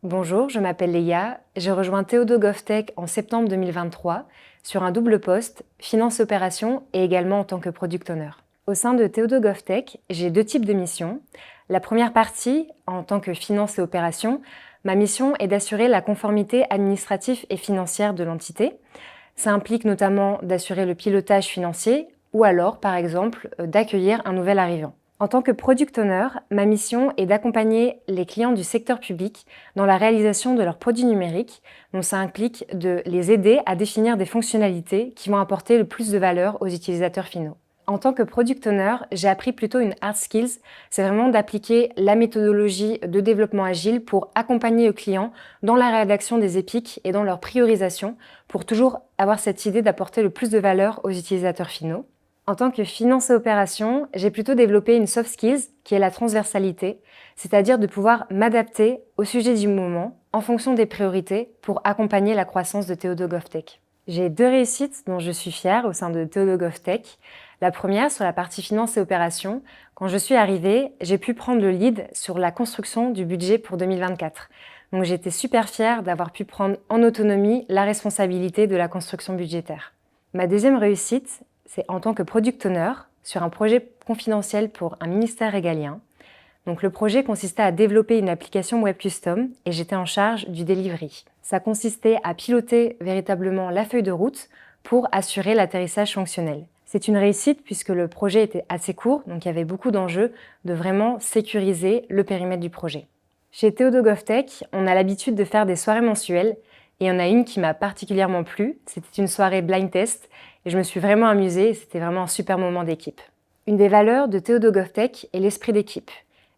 Bonjour, je m'appelle Léa. J'ai rejoint Théodo GovTech en septembre 2023 sur un double poste, finance opération et également en tant que product owner. Au sein de Théodo GovTech, j'ai deux types de missions. La première partie, en tant que finance et opération, ma mission est d'assurer la conformité administrative et financière de l'entité. Ça implique notamment d'assurer le pilotage financier ou alors, par exemple, d'accueillir un nouvel arrivant. En tant que product owner, ma mission est d'accompagner les clients du secteur public dans la réalisation de leurs produits numériques. Donc ça implique de les aider à définir des fonctionnalités qui vont apporter le plus de valeur aux utilisateurs finaux. En tant que product owner, j'ai appris plutôt une hard skills, c'est vraiment d'appliquer la méthodologie de développement agile pour accompagner le client dans la rédaction des épiques et dans leur priorisation pour toujours avoir cette idée d'apporter le plus de valeur aux utilisateurs finaux. En tant que finance et opération, j'ai plutôt développé une soft skills qui est la transversalité, c'est-à-dire de pouvoir m'adapter au sujet du moment en fonction des priorités pour accompagner la croissance de Théodo GovTech. J'ai deux réussites dont je suis fière au sein de Théodo GovTech. La première sur la partie finance et opération. Quand je suis arrivée, j'ai pu prendre le lead sur la construction du budget pour 2024. Donc j'étais super fière d'avoir pu prendre en autonomie la responsabilité de la construction budgétaire. Ma deuxième réussite, c'est en tant que product owner sur un projet confidentiel pour un ministère régalien. Donc le projet consistait à développer une application web custom et j'étais en charge du delivery. Ça consistait à piloter véritablement la feuille de route pour assurer l'atterrissage fonctionnel. C'est une réussite puisque le projet était assez court, donc il y avait beaucoup d'enjeux de vraiment sécuriser le périmètre du projet. Chez Théodo GovTech, on a l'habitude de faire des soirées mensuelles et il y en a une qui m'a particulièrement plu. C'était une soirée blind test et je me suis vraiment amusée et c'était vraiment un super moment d'équipe. Une des valeurs de Théodo GovTech est l'esprit d'équipe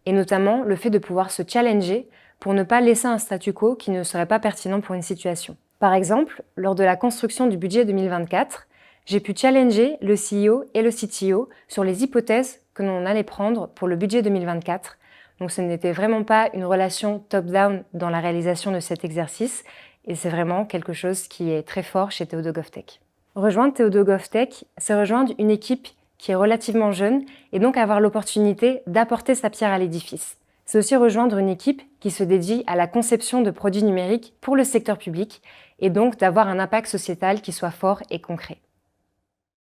et notamment le fait de pouvoir se challenger pour ne pas laisser un statu quo qui ne serait pas pertinent pour une situation. Par exemple, lors de la construction du budget 2024, j'ai pu challenger le CEO et le CTO sur les hypothèses que l'on allait prendre pour le budget 2024. Donc ce n'était vraiment pas une relation top-down dans la réalisation de cet exercice et c'est vraiment quelque chose qui est très fort chez Théodo GovTech. Rejoindre Théodo GovTech, c'est rejoindre une équipe qui est relativement jeune et donc avoir l'opportunité d'apporter sa pierre à l'édifice. C'est aussi rejoindre une équipe qui se dédie à la conception de produits numériques pour le secteur public et donc d'avoir un impact sociétal qui soit fort et concret.